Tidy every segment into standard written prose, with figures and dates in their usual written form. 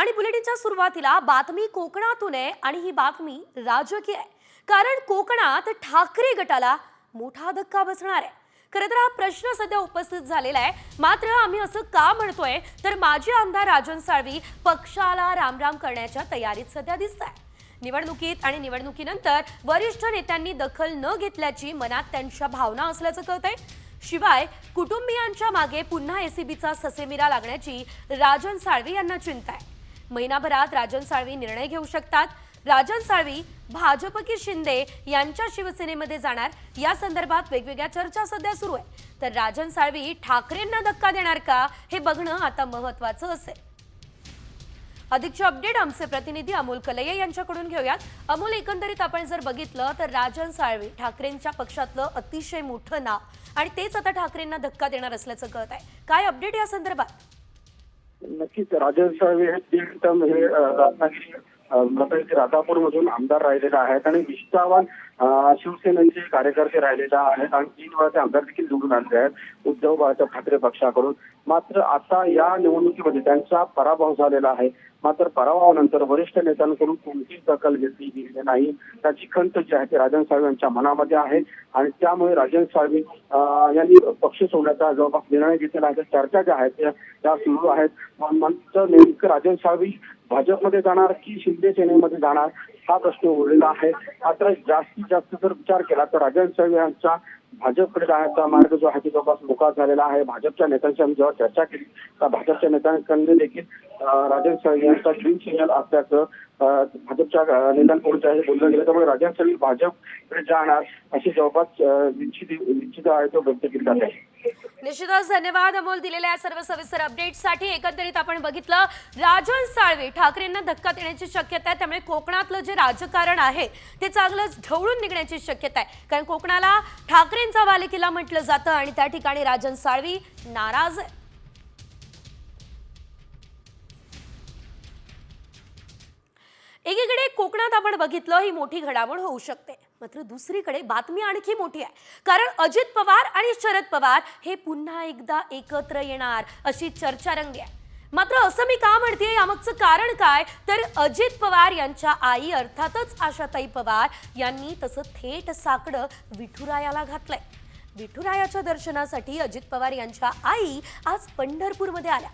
आणि बुलेटिनच्या सुरुवातीला बातमी कोकणातून आहे आणि ही बातमी राजकीय आहे, कारण कोकणात ठाकरे गटाला मोठा धक्का बसणार आहे। खरं तर हा प्रश्न सध्या उपस्थित झालेला आहे, मात्र आम्ही असं का म्हणतोय तर माजी आमदार राजन साळवी पक्षाला रामराम करण्याच्या तयारीत सध्या दिसताय। निवडणुकीत आणि निवडणुकीनंतर वरिष्ठ नेत्यांनी दखल न घेतल्याची मनात त्यांच्या भावना असल्याचं कळतंय। शिवाय कुटुंबियांच्या मागे पुन्हा एसीबीचा ससेमिरा लागण्याची राजन साळवी यांना चिंता आहे। महिनाभरात राजन साळवी निर्णय घेऊ शकतात। राजन साळवी भाजप की शिंदे यांच्या शिवसेनेमध्ये जाणार या संदर्भात वेगवेगळ्या चर्चा सध्या सुरू आहे। तर राजन साळवी ठाकरेंना धक्का देणार का हे बघणं आता महत्त्वाचं असेल। अधिकचे अपडेट आमचे प्रतिनिधी अमोल कलये यांच्याकडून घेऊयात। अमोल, एकंदरीत आपण जर बघितलं तर राजन साळवी ठाकरेंच्या पक्षातलं अतिशय मोठं नाव आणि तेच आता ठाकरेंना धक्का देणार असल्याचं कळत आहे। काय अपडेट या संदर्भात? नक्कीच राजन साळवी हे 3 टर्म हे रत्नागिरी राजापूरमधून आमदार राहिलेले आहेत आणि निष्ठावान शिवसेनेचे कार्यकर्ते राहिलेले आहेत आणि 3 वेळा ते आमदार देखील निवडून आले आहेत उद्धव बाळासाहेब ठाकरे पक्षाकडून। मात्र आता या निवडणुकीमध्ये त्यांचा पराभव झालेला आहे। मात्र पराभवानंतर वरिष्ठ नेत्यांकडून कोणतीच दखल घेतली गेली नाही, त्याची खंत जी आहे ती राजन साळवी यांच्या मनामध्ये आहे आणि त्यामुळे राजन साळवी यांनी पक्ष सोडण्याचा जवळपास निर्णय घेतलेला आहे। चर्चा ज्या आहेत त्या सुरू आहेत। मात्र नेमकं राजन साळवी भाजपमध्ये जाणार की शिंदे सेनेमध्ये जाणार हा प्रश्न उरलेला आहे। मात्र जास्तीत जास्त जर विचार केला तर राजन साळवी यांचा भाजपकडे जाण्याचा मार्ग जो आहे तो जवळपास मोकळा झालेला आहे। भाजपच्या नेत्यांशी आम्ही जेव्हा चर्चा केली तर भाजपच्या नेत्यांकडे देखील राजन साळवी यांचा ग्रीन सिग्नल असल्याचं भाजपच्या नेत्यांकडून बोललं गेलं। त्यामुळे राजन साळवी भाजपकडे जाणार अशी जवळपास निश्चित आहे तो व्यक्त केली जात आहे। निश्चितच धन्यवाद अमोल, दिलेल्या सर्व सविस्तर अपडेटसाठी। एकंदरीत आपण बघितलं राजन साळवी ठाकरेंना धक्का देण्याची शक्यता आहे, त्यामुळे कोकणातलं जे राजकारण आहे ते चांगलंच ढवळून निघण्याची शक्यता आहे, कारण कोकणाला ठाकरेंचा बालेकिल्ला म्हटलं जातं आणि त्या ठिकाणी राजन साळवी नाराज आहे। एकीकडे कोकणात आपण बघितलं ही मोठी घडामोड होऊ शकते, मात्र दुसरीकडे बातमी आणखी मोठी आहे, कारण अजित पवार आणि शरद पवार हे पुन्हा एकदा एकत्र येणार अशी चर्चा रंगली आहे। मात्र असं मी का म्हणतेय यामागचं कारण काय तर अजित पवार यांच्या आई अर्थातच आशाताई पवार यांनी तसं थेट साकडं विठुरायाला घातलंय। विठुरायाच्या दर्शनासाठी अजित पवार यांच्या आई आज पंढरपूरमध्ये आल्या,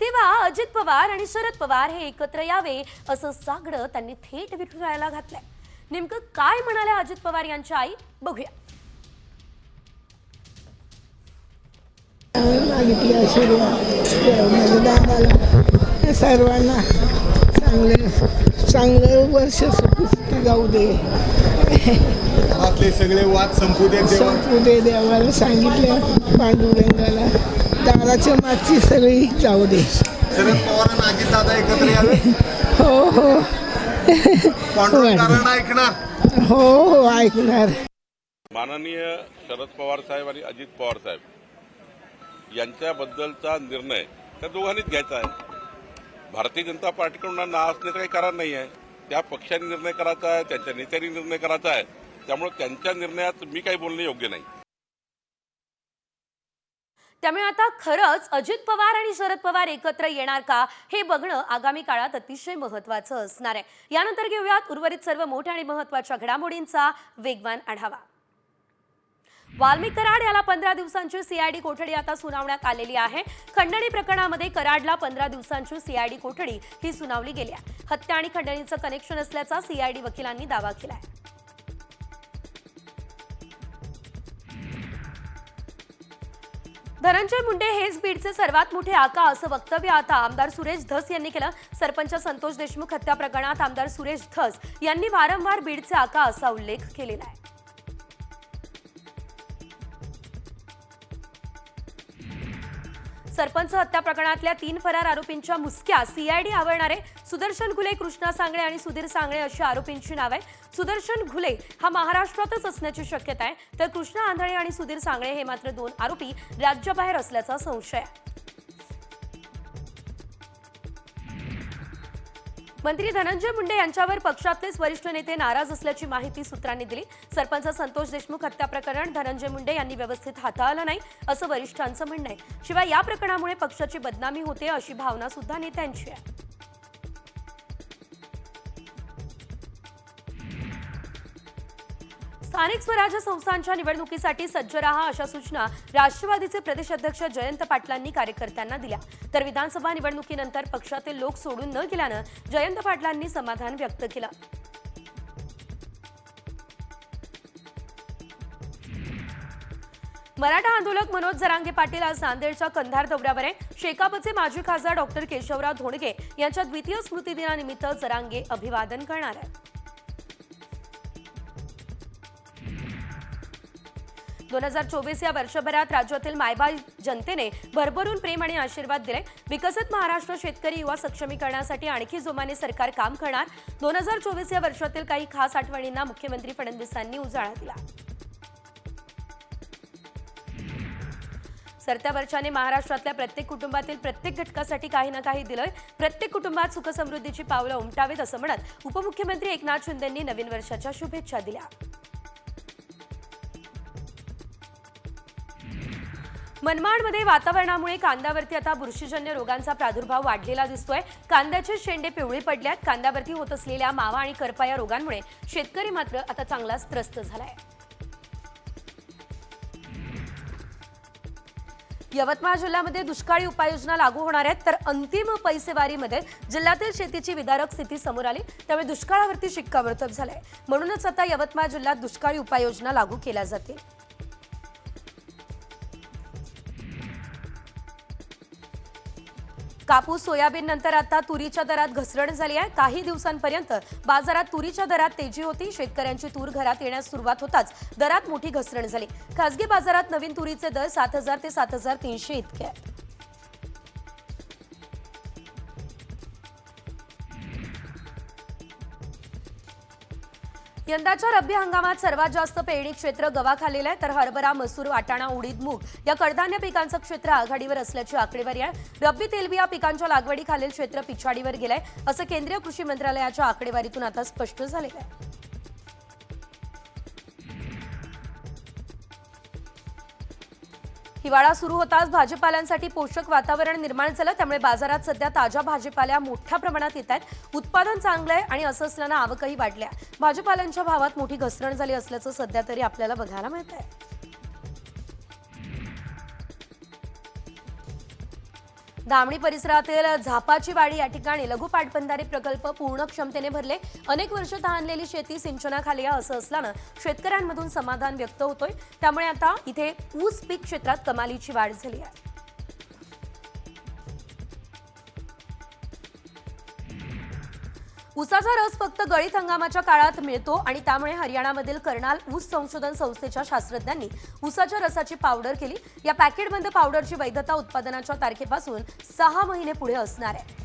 तेव्हा अजित पवार आणि शरद पवार हे एकत्र यावे असं साकडं त्यांनी थेट विठुरायाला घातलंय। नेमकं काय म्हणाल्या अजित पवार यांच्या आई बघूया। सर्वांना चांगलं वर्ष सुखी जाऊ दे, आपले सगळे वाद संपू दे देवाला सांगितलं। पांडुरंगाला दाराच्या मागची सगळी जाऊ दे। शरद पवार आणि अजित दादा एकत्र यावे। हो हो पांडुरंगाला ऐकणार। हो ऐकणार। माननीय शरद पवार साहेब आणि अजित पवार साहेब यांच्याबद्दलचा निर्णय त्या दोघांनीच घ्यायचा आहे। भारतीय जनता पार्टीकडून ना असण्याचं काही कारण नाही आहे, त्या पक्षाने निर्णय करायचा आहे, त्यांच्या नेत्यांनी निर्णय करायचा आहे, त्यामुळे त्यांच्या निर्णयात मी काही बोलणे योग्य नाही। त्यामुळे आता खरंच अजित पवार आणि शरद पवार एकत्र येणार का हे बघणं आगामी काळात अतिशय महत्त्वाचं असणार आहे। यानंतर घेऊयात उर्वरित सर्व मोठ्या आणि महत्त्वाच्या घडामोडींचा वेगवान आढावा। वाल्मिक कराड याला 15 दिवसांची सीआयडी कोठडी आता सुनावण्यात आलेली आहे। खंडणी प्रकरणामध्ये कराडला 15 दिवसांची सीआयडी कोठडी ही सुनावली गेली आहे। हत्या आणि खंडणीचं कनेक्शन असल्याचा सीआयडी वकिलांनी दावा केलाय। धनंजय मुंडे हेच बीडचे सर्वात मोठे आका असं वक्तव्य आता आमदार सुरेश धस यांनी केलं। सरपंच संतोष देशमुख हत्या प्रकरणात आमदार सुरेश धस यांनी वारंवार बीडचे आका असा उल्लेख केलेला आहे। सरपंच हत्या प्रकरणातल्या 3 फरार आरोपींच्या मुसक्या सीआयडी आवरणार आहे। सुदर्शन घुले, कृष्णा सांगळे आणि सुधीर सांगळे अशी आरोपींची नाव आहे। सुदर्शन घुले हा महाराष्ट्रातच असण्याची शक्यता आहे, तर कृष्णा आंधळे आणि सुधीर सांगळे हे मात्र 2 आरोपी राज्याबाहेर असल्याचा संशय आहे। मंत्री धनंजय मुंडे यांच्यावर पक्षातलेच वरिष्ठ नेते नाराज असल्याची माहिती सूत्रांनी दिली। सरपंच संतोष देशमुख हत्या प्रकरण धनंजय मुंडे यांनी व्यवस्थित हाताळलं नाही असं वरिष्ठांचं म्हणणं आहे। शिवाय या प्रकरणामुळे पक्षाची बदनामी होते अशी भावना सुद्धा नेत्यांची आहे। स्थानिक स्वराज्य संस्थांच्या निवडणुकीसाठी सज्ज राहा अशा सूचना राष्ट्रवादीचे प्रदेश अध्यक्ष जयंत पाटलांनी कार्यकर्त्यांना दिल्या. तर विधानसभा निवडणुकीनंतर पक्षातील लोक सोडून न गेल्यानं जयंत पाटलांनी समाधान व्यक्त केलं. मराठा आंदोलक मनोज जरांगे पाटील आज नांदेडच्या कंधार दौऱ्यावर आहे. शेकापचे माजी खासदार डॉक्टर केशवराव धोंडगे यांच्या द्वितीय स्मृतिदिनानिमित्त जरांगे अभिवादन करणार आहेत. 2024 या वर्षभरात राज्यातील मायबाई जनतेने भरभरून प्रेम आणि आशीर्वाद दिले. विकसित महाराष्ट्र शेतकरी युवा सक्षमीकरणासाठी आणखी जोमाने सरकार काम करणार. 2024 या वर्षातील काही खास आठवणींना मुख्यमंत्री फडणवीसांनी उजाळा दिला. सरत्या वर्षाने महाराष्ट्रातल्या प्रत्येक कुटुंबातील प्रत्येक घटकासाठी काही ना काही दिलंय. प्रत्येक कुटुंबात सुखसमृद्धीची पावलं उमटावीत असं म्हणत उपमुख्यमंत्री एकनाथ शिंदेंनी नवीन वर्षाच्या शुभेच्छा दिल्या. मनमाडमध्ये वातावरणामुळे कांद्यावरती आता बुरशीजन्य रोगांचा प्रादुर्भाव वाढलेला दिसतोय. कांद्याचे शेंडे पिवळी पडल्यात. कांद्यावरती होत असलेल्या मावा आणि करपा या रोगांमुळे शेतकरी मात्र आता चांगलाच त्रस्त झालाय. यवतमाळ जिल्ह्यामध्ये दुष्काळी उपाययोजना लागू होणार आहेत. तर अंतिम पैसेवारीमध्ये जिल्ह्यातील शेतीची विदारक स्थिती समोर आली. त्यामुळे दुष्काळावरती शिक्कामोर्तब झालंय. म्हणूनच आता यवतमाळ जिल्ह्यात दुष्काळी उपाययोजना लागू केल्या जातील. कापूस सोयाबीन नंतर आता तुरीच्या दरात घसरण झाली आहे. काही दिवसांपर्यंत बाजारात तुरीच्या दरात तेजी होती. शेतकऱ्यांची तूर घरात येण्यास सुरुवात होताच दरात मोठी घसरण झाली. खासगी बाजारात नवीन तुरीचे दर 7,000 ते 7,300 इतके आहेत. यंदाच्या रब्बी हंगामात सर्वात जास्त पेरणी क्षेत्र गव्हाखालेलं आहे. तर हरभरा, मसूर, वाटाणा, उडीद, मूग या कडधान्य पिकांचं क्षेत्र आघाडीवर असल्याची आकडेवारी आहे. रब्बी तेलबिया पिकांच्या लागवडीखालील क्षेत्र पिछाडीवर गेलंय असं केंद्रीय कृषी मंत्रालयाच्या आकडेवारीतून आता स्पष्ट झालेलं आहे. हिवाळा सुरू होताच भाजीपाल्यांसाठी पोषक वातावरण निर्माण झालं. त्यामुळे बाजारात सध्या ताज्या भाजीपाल्या मोठ्या प्रमाणात येत आहेत. उत्पादन चांगलं आहे आणि असं असल्यानं आवकही वाढल्या. भाजीपाल्यांच्या भावात मोठी घसरण झाली असल्याचं सध्या तरी आपल्याला बघायला मिळत आहे. धामणी परिसरातील झापाची वाडी या ठिकाणी लघु पाटबंधारे प्रकल्प पूर्ण क्षमतेने भरले. अनेक वर्ष तहानलेली शेती सिंचनाखाली आहे असं असल्यानं शेतकऱ्यांमधून समाधान व्यक्त होतोय. त्यामुळे आता इथे ऊस पीक क्षेत्रात कमालीची वाढ झाली आहे. ऊसाचा रस फक्त गळीत हंगामाच्या काळात मिळतो आणि त्यामुळे हरियाणामधील कर्नाल ऊस संशोधन संस्थेच्या शास्त्रज्ञांनी ऊसाच्या रसाची पावडर केली. या पॅकेटबंद पावडरची वैधता उत्पादनाच्या तारखेपासून 6 महिने पुढे असणार आहे.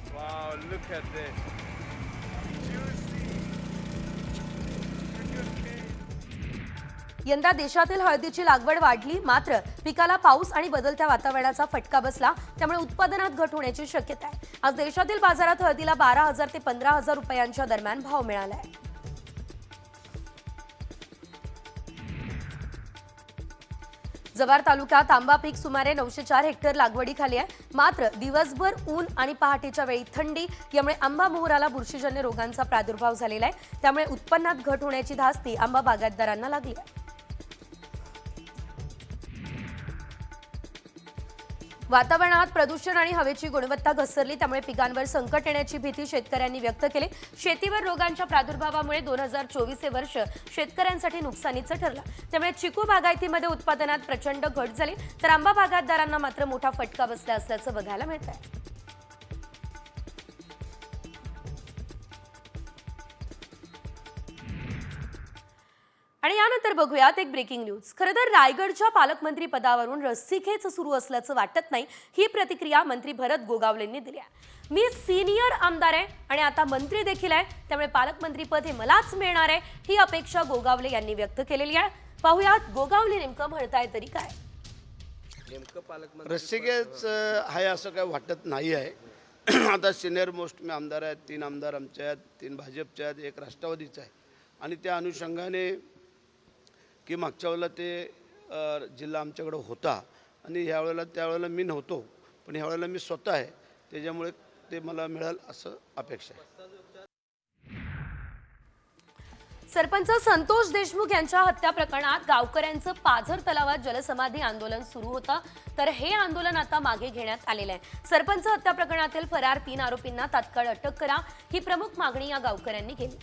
यंदा देशातील हळदीची लागवड वाढली. मात्र पिकाला पाऊस आणि बदलत्या वातावरणाचा फटका बसला. त्यामुळे उत्पादनात घट होण्याची शक्यता आहे. आज देशातील बाजारात हळदीला 12,000 ते 15,000 रुपयांच्या दरम्यान भाव मिळाला आहे. जव्हार तालुक्यात आंबा पीक सुमारे 904 हेक्टर लागवडीखाली आहे. मात्र दिवसभर ऊन आणि पहाटेच्या वेळी थंडी यामुळे आंबा मोहराला बुरशीजन्य रोगांचा प्रादुर्भाव झालेला आहे. त्यामुळे उत्पन्नात घट होण्याची धास्ती आंबा बागायतदारांना लागली आहे. वातावरणात प्रदूषण आणि हवेची गुणवत्ता घसरली. त्यामुळे पिकांवर संकट येण्याची भीती शेतकऱ्यांनी व्यक्त केली. शेतीवर रोगांच्या प्रादुर्भावामुळे 2024 हे वर्ष शेतकऱ्यांसाठी नुकसानीचं ठरलं. त्यामुळे चिकू बागायतीमध्ये उत्पादनात प्रचंड घट झाली. तर आंबा बागायतदारांना मात्र मोठा फटका बसला असल्याचं बघायला मिळत आहे. आणि यानंतर बघूयात एक ब्रेकिंग न्यूज. खरं तर रायगडच्या पालकमंत्री पदावरून रस्सीखेच सुरू असल्याचं वाटत नाही. ही प्रतिक्रिया मंत्री भरत गोगावलेंनी दिली आहे. मी सिनियर आमदार आहे आणि आता मंत्री देखील आहे. त्यामुळे पालकमंत्री पद हे मलाच मिळणार आहे ही अपेक्षा गोगावले यांनी व्यक्त केलेली आहे. पाहूयात गोगावले नेमकं म्हणताय तरी काय. रस्सीखेच आहे असं काय वाटत नाही आहे. आता सिनियर मोस्ट मी आमदार आहेत. 3 आमदार आमच्या आहेत, 3 भाजपच्या आहेत, 1 राष्ट्रवादीचा आहे. आणि त्या अनुषंगाने की मागच्या वेळेला ते जिल्हा आमच्याकडं होता आणि त्यावेळेला मी नव्हतो. पण ह्यावेळेला मी स्वतः आहे. त्याच्यामुळे ते मला मिळेल असं अपेक्षा आहे. सरपंच संतोष देशमुख यांच्या हत्या प्रकरणात गावकऱ्यांचं पाझर तलावात जलसमाधी आंदोलन सुरू होतं, तर हे आंदोलन आता मागे घेण्यात आलेलं आहे. सरपंच हत्या प्रकरणातील फरार 3 आरोपींना तात्काळ अटक करा, ही प्रमुख मागणी या गावकऱ्यांनी केली.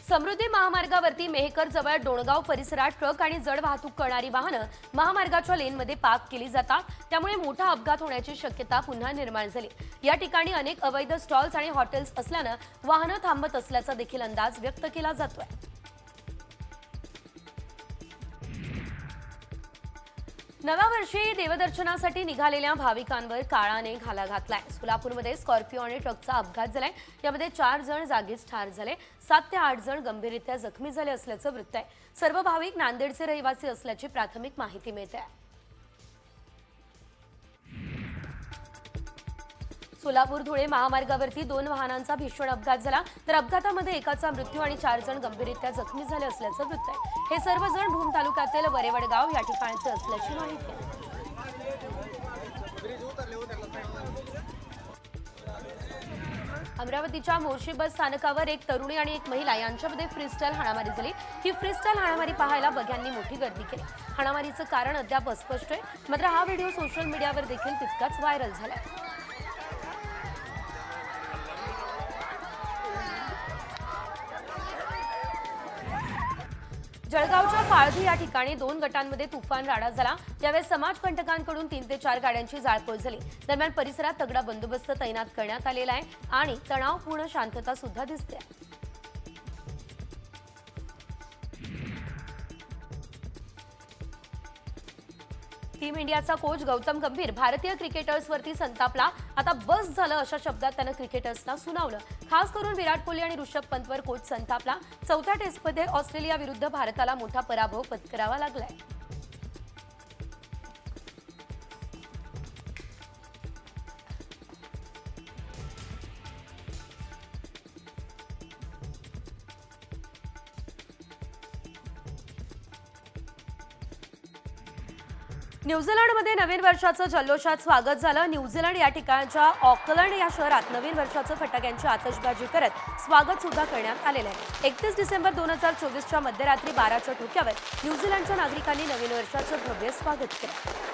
समृद्धी महामार्गावरती मेहकर जवळ डोणगाव परिसरात ट्रक आणि जड वाहतूक करणारी वाहनं महामार्गाच्या लेनमध्ये पार्क केली जातात, त्यामुळे मोठा अपघात होण्याची शक्यता पुन्हा निर्माण झाली. या ठिकाणी अनेक अवैध स्टॉल्स आणि हॉटेल्स असल्यानं वाहनं थांबत असल्याचा देखील अंदाज व्यक्त केला जातोय. नव्या वर्षी देवदर्शनासाठी निघालेल्या भाविकांवर काळाने घाला घातलाय. सोलापूरमध्ये स्कॉर्पिओ आणि ट्रकचा अपघात झालाय. यामध्ये 4 जण जागीच ठार झाले, 7 ते 8 जण गंभीररित्या जखमी झाले असल्याचं वृत्त आहे. सर्व भाविक नांदेडचे रहिवासी असल्याची प्राथमिक माहिती मिळते आहे. सोलापूर धुळे महामार्गावरती 2 वाहनांचा भीषण अपघात झाला, तर अपघातामध्ये एकाचा मृत्यू आणि 4 जण गंभीररित्या जखमी झाले असल्याचं वृत्त आहे. हे सर्वजण भूम तालुक्यातील वरेवडगाव या ठिकाणचे असल्याची माहिती आहे. अमरावतीच्या मोर्शी बस स्थानकावर एक तरुणी आणि एक महिला यांच्यामध्ये फ्रीस्टाईल हाणामारी झाली. ही फ्रीस्टाईल हाणामारी पाहायला बघ्यांनी मोठी गर्दी केली. हाणामारीचं कारण अद्याप अस्पष्ट आहे, मात्र हा व्हिडिओ सोशल मीडियावर देखील तितकाच व्हायरल झालाय. जळगावच्या पाळधी या ठिकाणी 2 गटांमध्ये तुफान राडा झाला. यावेळी समाजकंटकांकडून 3 ते 4 गाड्यांची जाळपोळ झाली. दरम्यान परिसरात तगडा बंदोबस्त तैनात करण्यात आलेला आहे आणि तणावपूर्ण शांतता सुद्धा दिसते. टीम इंडियाचा कोच गौतम गंभीर भारतीय क्रिकेटर्सवरती संतापला. आता बस झालं अशा शब्दात त्यानं क्रिकेटर्सना सुनावलं. खास करून विराट कोहली आणि ऋषभ पंतवर कोच संतापला. 4थ्या टेस्टमध्ये ऑस्ट्रेलिया विरुद्ध भारताला मोठा पराभव पत्करावा लागलाय. न्यूझीलंडमध्ये नवीन वर्षाचं जल्लोषात स्वागत झालं. न्यूझीलंड या ठिकाणच्या ऑकलंड या शहरात नवीन वर्षाचं फटाक्यांची आतषबाजी करत स्वागत सुद्धा करण्यात आलेलं आहे. 31 डिसेंबर 2024च्या मध्यरात्री 12च्या ठोक्यावर न्यूझीलंडच्या नागरिकांनी नवीन वर्षाचं भव्य स्वागत केलं.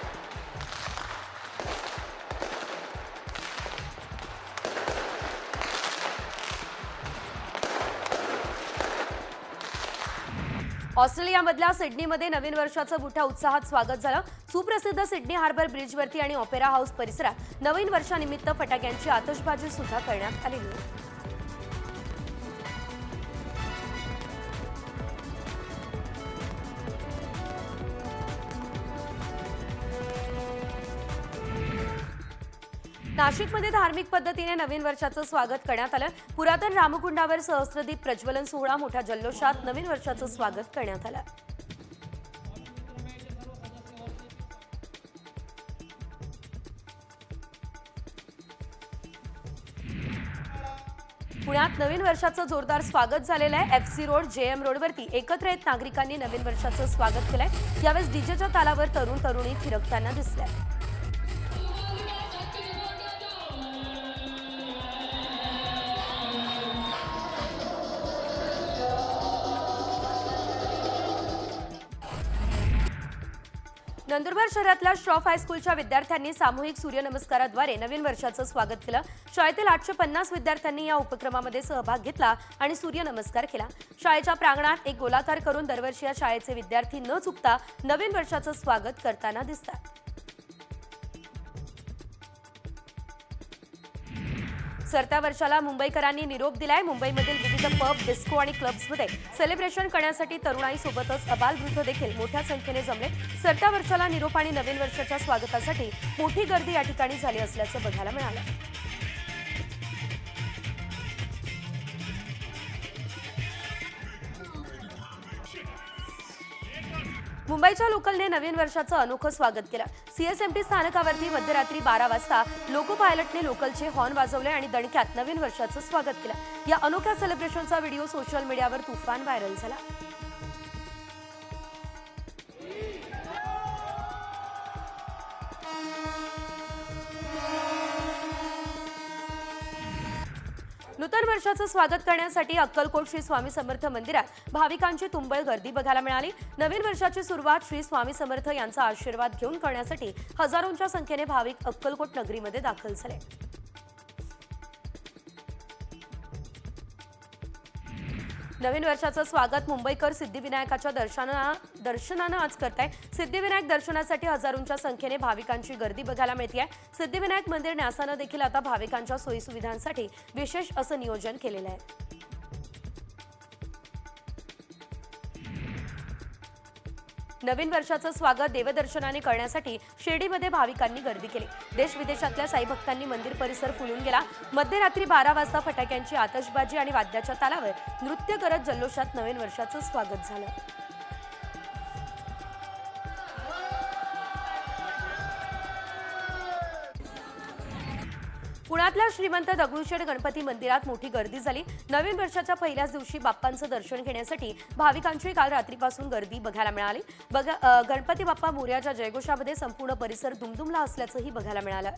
ऑस्ट्रेलियामधल्या सिडनीमध्ये नवीन वर्षाचं मोठ्या उत्साहात स्वागत झालं. सुप्रसिद्ध सिडनी हार्बर ब्रिजवरती आणि ऑपेरा हाऊस परिसरात नवीन वर्षानिमित्त फटाक्यांची आतषबाजी सुद्धा करण्यात आलेली आहे. नाशिकमध्ये धार्मिक पद्धतीने नवीन वर्षाचं स्वागत करण्यात आलं. पुरातन रामकुंडावर सहस्त्रदीप प्रज्वलन सोहळा मोठ्या जल्लोषात नवीन वर्षाचं स्वागत करण्यात आलं. पुण्यात नवीन वर्षाचं जोरदार स्वागत झालेलं आहे. FC रोड JM रोडवरती एकत्र येत नागरिकांनी नवीन वर्षाचं स्वागत केलंय. यावेळेस डीजेच्या तालावर तरुण तरुणी थिरकताना दिसल्या. नंदुरबार शहरातल्या श्रॉफ हायस्कूलच्या विद्यार्थ्यांनी सामूहिक सूर्यनमस्काराद्वारे नवीन वर्षाचं स्वागत केलं. शाळेतील 850 विद्यार्थ्यांनी या उपक्रमामध्ये सहभाग घेतला आणि सूर्यनमस्कार केला. शाळेच्या प्रांगणात एक गोलाकार करून दरवर्षी या शाळेचे विद्यार्थी न चुकता नवीन वर्षाचं स्वागत करताना दिसतात. सरत्या वर्षाला मुंबईकरांनी निरोप दिलाय. मुंबईमधील विविध पब, डिस्को आणि क्लब्समध्ये सेलिब्रेशन करण्यासाठी तरुणाईसोबतच अबालवृद्ध देखील मोठ्या संख्येने जमले. सरत्या वर्षाला निरोप आणि नवीन वर्षाच्या स्वागतासाठी मोठी गर्दी या ठिकाणी झाली असल्याचं बघायला मिळालं. मुंबईच्या लोकलने नवीन वर्षाचं अनोखं स्वागत केलं. CSMT स्थानकावरती मध्यरात्री 12 वाजता लोको पायलटने लोकलचे हॉर्न वाजवले आणि दणक्यात नवीन वर्षाचं स्वागत केलं. या अनोख्या सेलिब्रेशनचा व्हिडिओ सोशल मीडियावर तुफान व्हायरल झाला. नूतन वर्षाचं स्वागत करण्यासाठी अक्कलकोट श्री स्वामी समर्थ मंदिरात भाविकांची तुंबळ गर्दी बघायला मिळाली। नवीन वर्षाची सुरुवात श्री स्वामी समर्थ यांचा आशीर्वाद घेऊन करण्यासाठी हजारोंच्या संख्येने भाविक अक्कलकोट नगरीमध्ये दाखल झाले। नवीन वर्षाचं स्वागत मुंबईकर सिद्धिविनायकाच्या दर्शनानं आज करताय। सिद्धिविनायक दर्शनासाठी हजारोंच्या संख्येने भाविकांची गर्दी बघायला मिळते। सिद्धिविनायक मंदिर न्यासानं देखील आता भाविकांच्या सोयीसुविधांसाठी विशेष असं नियोजन केलेलं आहे। नवीन वर्षाचं स्वागत देवदर्शनाने करण्यासाठी शिर्डीमध्ये भाविकांनी गर्दी केली। देश विदेशातल्या साई भक्तांनी मंदिर परिसर फुलून गेला। मध्यरात्री 12 वाजता फटाक्यांची आतषबाजी आणि वाद्याच्या तालावर नृत्य करत जल्लोषात नवीन वर्षाचं स्वागत झालं। पुण्यातल्या श्रीमंत दगडूशेठ गणपती मंदिरात मोठी गर्दी झाली। नवीन वर्षाच्या पहिल्याच दिवशी बाप्पांचं दर्शन घेण्यासाठी भाविकांची काल रात्रीपासून गर्दी बघायला मिळाली। गणपती बाप्पा मोरयाच्या जयघोषामध्ये संपूर्ण परिसर दुमदुमला असल्याचंही बघायला मिळालं।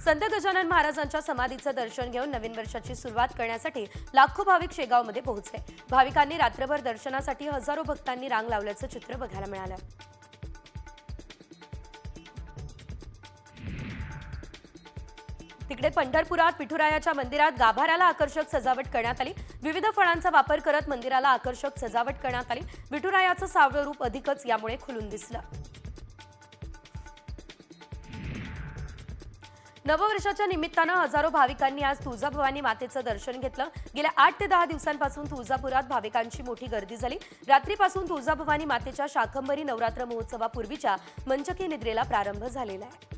संत गजानन महाराजांच्या समाधीचं दर्शन घेऊन नवीन वर्षाची सुरुवात करण्यासाठी लाखो भाविक शेगावमध्ये पोहोचले। भाविकांनी रात्रभर दर्शनासाठी हजारो भक्तांनी रांग लावल्याचं चित्र बघायला मिळालं। तिकडे पंढरपुरात विठुरायाच्या मंदिरात गाभाऱ्याला आकर्षक सजावट करण्यात आली। विविध फळांचा वापर करत मंदिराला आकर्षक सजावट करण्यात आली। विठुरायाचं सावळं रूप अधिकच यामुळे खुलून दिसलं। नववर्षाच्या निमित्तानं हजारो भाविकांनी आज तुळजाभवानी मातेचं दर्शन घेतलं। गेल्या 8 ते 10 दिवसांपासून तुळजापुरात भाविकांची मोठी गर्दी झाली। रात्रीपासून तुळजाभवानी मातेच्या शाकंभरी नवरात्र महोत्सवापूर्वीच्या मंचकी निद्रेला प्रारंभ झालेला आहे।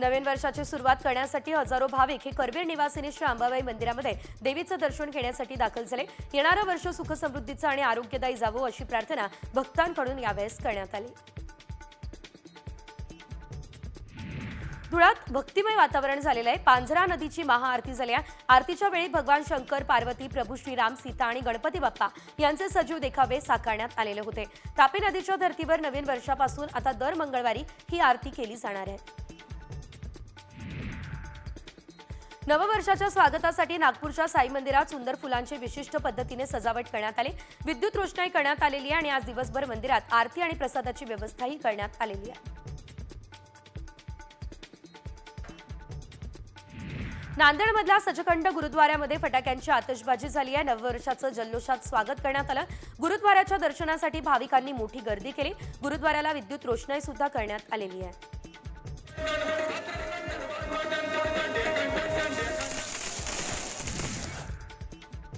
नवीन वर्षाची सुरुवात करण्यासाठी हजारो भाविक हे करवीर निवासिनी श्री अंबाबाई मंदिरामध्ये देवीचं दर्शन घेण्यासाठी दाखल झाले। येणारं वर्ष सुख समृद्धीचं आणि आरोग्यदायी जावो अशी प्रार्थना भक्तांकडून यावेळेस करण्यात आली। धुळ्यात भक्तिमय वातावरण झालेलं आहे। पांझरा नदीची महाआरती झाली आहे। आरतीच्या वेळी भगवान शंकर, पार्वती, प्रभू श्रीराम, सीता आणि गणपती बाप्पा यांचे सजीव देखावे साकारण्यात आलेले होते। तापी नदीच्या धर्तीवर नवीन वर्षापासून आता दर मंगळवारी ही आरती केली जाणार आहे। नववर्षाच्या स्वागतासाठी नागपूरच्या साई मंदिरात सुंदर फुलांची विशिष्ट पद्धतीने सजावट करण्यात आली। विद्युत रोषणाई करण्यात आलेली आहे आणि आज दिवसभर मंदिरात आरती आणि प्रसादाची व्यवस्थाही करण्यात आलेली आहे। नांदेडमधल्या सचखंड गुरुद्वाऱ्यामध्ये फटाक्यांची आतषबाजी झाली आहे। नववर्षाचं जल्लोषात स्वागत करण्यात आलं। गुरुद्वाऱ्याच्या दर्शनासाठी भाविकांनी मोठी गर्दी केली। गुरुद्वाऱ्याला विद्युत रोषणाई सुद्धा करण्यात आलेली आहे।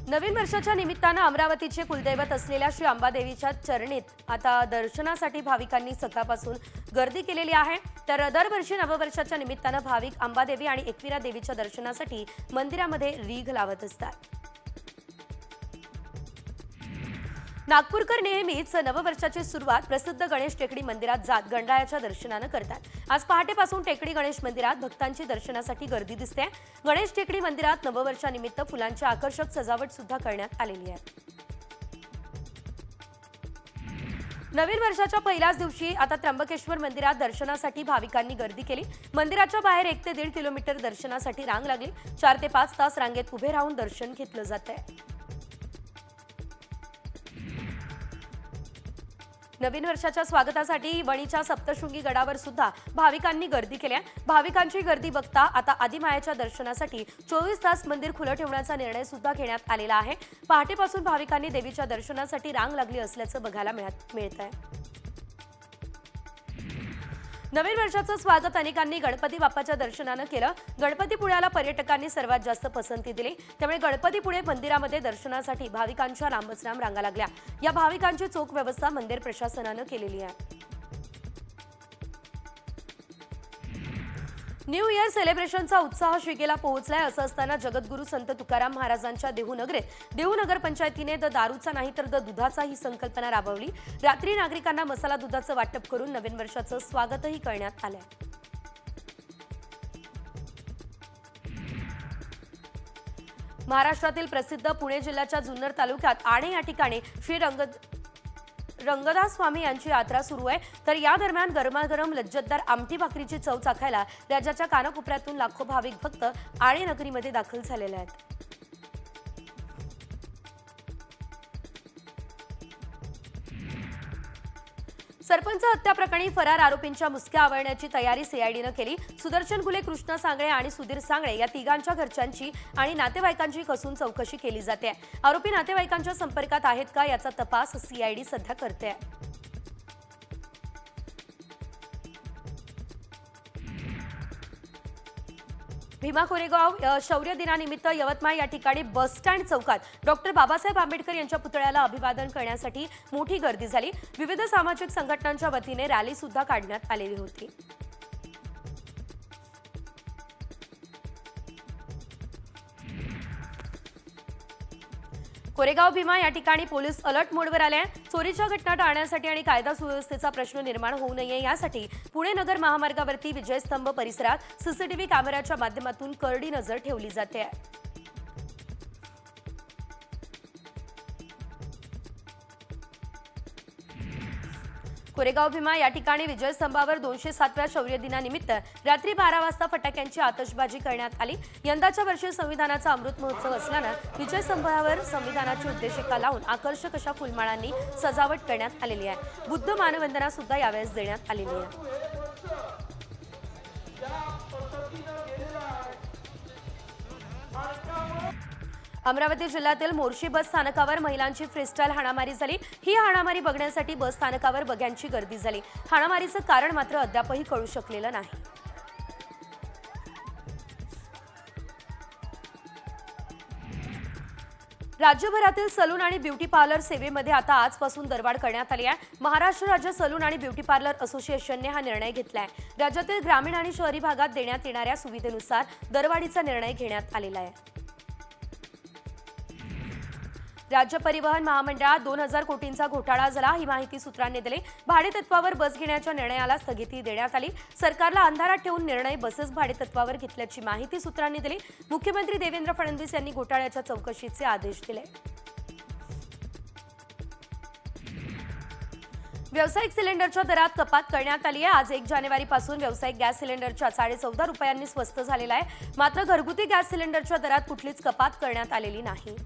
नवीन वर्षाच्या निमित्तानं अमरावतीचे कुलदैवत असलेल्या श्री अंबादेवीच्या चरणीत आता दर्शनासाठी भाविकांनी सकाळपासून गर्दी केलेली आहे। तर दरवर्षी नववर्षाच्या निमित्तानं भाविक अंबादेवी आणि एकविरा देवीच्या दर्शनासाठी मंदिरामध्ये रीघ लावत असतात। नागपूरकर नेहमीच नववर्षाची सुरुवात प्रसिद्ध गणेश टेकडी मंदिरात जात गणरायाच्या दर्शनानं करतात। आज पहाटेपासून टेकडी गणेश मंदिरात भक्तांची दर्शनासाठी गर्दी दिसते। गणेश टेकडी मंदिरात नववर्षानिमित्त फुलांची आकर्षक सजावट सुद्धा करण्यात आलेली आहे। नवीन वर्षाच्या पहिल्याच दिवशी आता त्र्यंबकेश्वर मंदिरात दर्शनासाठी भाविकांनी गर्दी केली। मंदिराच्या बाहेर 1 ते 1.5 किलोमीटर दर्शनासाठी रांग लागली। 4 ते 5 तास रांगेत उभे राहून दर्शन घेतलं जातंय। नवीन वर्षाच्या स्वागतासाठी वणीच्या सप्तशृंगी गडावर सुद्धा भाविकांनी गर्दी केली आहे। भाविकांची गर्दी बघता आता आदिमायेच्या दर्शनासाठी 24 तास मंदिर खुलं ठेवण्याचा निर्णय सुद्धा घेण्यात आलेला आहे। पहाटेपासून भाविकांनी देवीच्या दर्शनासाठी रांग लागली असल्याचं बघायला मिळतंय। नवीन वर्षाचं स्वागत अनेकांनी गणपती बाप्पाच्या दर्शनानं केलं। गणपतीपुळ्याला पर्यटकांनी सर्वात जास्त पसंती दिली। त्यामुळे गणपतीपुळे मंदिरामध्ये दर्शनासाठी भाविकांच्या लांबच लांब रांगा लागल्या। या भाविकांची चोख व्यवस्था मंदिर प्रशासनानं केलेली आहे। न्यू इयर सेलिब्रेशनचा उत्साह शिगेला पोहोचलाय। असं असताना जगद्गुरू संत तुकाराम महाराजांच्या देहूनगरीत देहू नगर पंचायतीने द दारूचा नाही तर द दुधाचा ही संकल्पना राबवली। रात्री नागरिकांना मसाला दुधाचं वाटप करून नवीन वर्षाचं स्वागतही करण्यात आलंय। महाराष्ट्रातील प्रसिद्ध पुणे जिल्ह्याच्या जुन्नर तालुक्यात आणे या ठिकाणी रंगदास स्वामी यांची यात्रा सुरू आहे, तर या दरम्यान गरमागरम लज्जतदार आमटी भाकरीची चव चाखायला राज्याच्या कानाकोपऱ्यातून लाखो भाविक भक्त आळे नगरीमध्ये दाखल झालेले आहेत. सरपंच हत्या प्रकरणी फरार आरोपींच्या मुसक्या आवळण्याची तयारी सीआयडीनं केली. सुदर्शन घुले, कृष्ण सांगळे आणि सुधीर सांगळे या तिघांच्या घरच्यांची आणि नातेवाईकांची कसून चौकशी केली जाते. आरोपी नातेवाईकांच्या संपर्कात आहेत का याचा तपास सीआयडी सध्या करते. भीमा कोरेगाव शौर्य दिनानिमित्त यवतमाळ या ठिकाणी बसस्टँड चौकात डॉक्टर बाबासाहेब आंबेडकर यांच्या पुतळ्याला अभिवादन करण्यासाठी मोठी गर्दी झाली. विविध सामाजिक संघटनांच्या वतीने रॅली सुद्धा काढण्यात आलेली होती. कोरेगाव भीमा या ठिकाणी पोलीस अलर्ट मोडवर आले आहे. चोरीच्या घटना टाळण्यासाठी आणि कायदा सुव्यवस्थेचा प्रश्न निर्माण होऊ नये यासाठी पुणे नगर महामार्गावरती विजयस्तंभ परिसरात सीसीटीव्ही कॅमेऱ्याच्या माध्यमातून करडी नजर ठेवली जाते. कोरेगाव भीमा या ठिकाणी विजयस्तंभावर 207व्या शौर्य दिनानिमित्त रात्री 12 वाजता फटाक्यांची आतषबाजी करण्यात आली. यंदाच्या वर्षी संविधानाचा अमृत महोत्सव असल्यानं विजयस्तंभावर संविधानाची उद्देशिका लावून आकर्षक अशा फुलमाळांनी सजावट करण्यात आलेली आहे. बुद्ध मानवंदना सुद्धा यावेळेस देण्यात आलेली आहे. अमरावती जिल्ह्यातील मोर्शी बस स्थानकावर महिलांची फ्रीस्टाईल हाणामारी झाली. ही हाणामारी बघण्यासाठी बस स्थानकावर बघ्यांची गर्दी झाली. हाणामारीचं कारण मात्र अद्यापही कळू शकलेलं नाही. राज्यभरातील सलून आणि ब्युटी पार्लर सेवेमध्ये आता आजपासून दरवाढ करण्यात आली आहे. महाराष्ट्र राज्य सलून आणि ब्युटी पार्लर असोसिएशनने हा निर्णय घेतलाय. राज्यातील ग्रामीण आणि शहरी भागात देण्यात येणाऱ्या सुविधेनुसार दरवाढीचा निर्णय घेण्यात आलेला आहे. राज्य परिवहन महामंडळात 2000 कोटींचा घोटाळा झाला. ही माहिती सूत्रांनी दिली. भाडेतत्वावर बस घेण्याच्या निर्णयाला स्थगिती देण्यात आली. सरकारला अंधारात ठेवून निर्णय बसेस भाडेतत्वावर घेतल्याची माहिती सूत्रांनी दिली. मुख्यमंत्री देवेंद्र फडणवीस यांनी घोटाळ्याच्या चौकशीचे आदेश दिले. व्यावसायिक सिलेंडरच्या दरात कपात करण्यात आली आहे. आज 1 जानेवारीपासून व्यावसायिक गॅस सिलेंडरच्या 14.5 रुपयांनी स्वस्त झालेला आहे. मात्र घरगुती गॅस सिलेंडरच्या दरात कुठलीच कपात करण्यात आलेली नाही.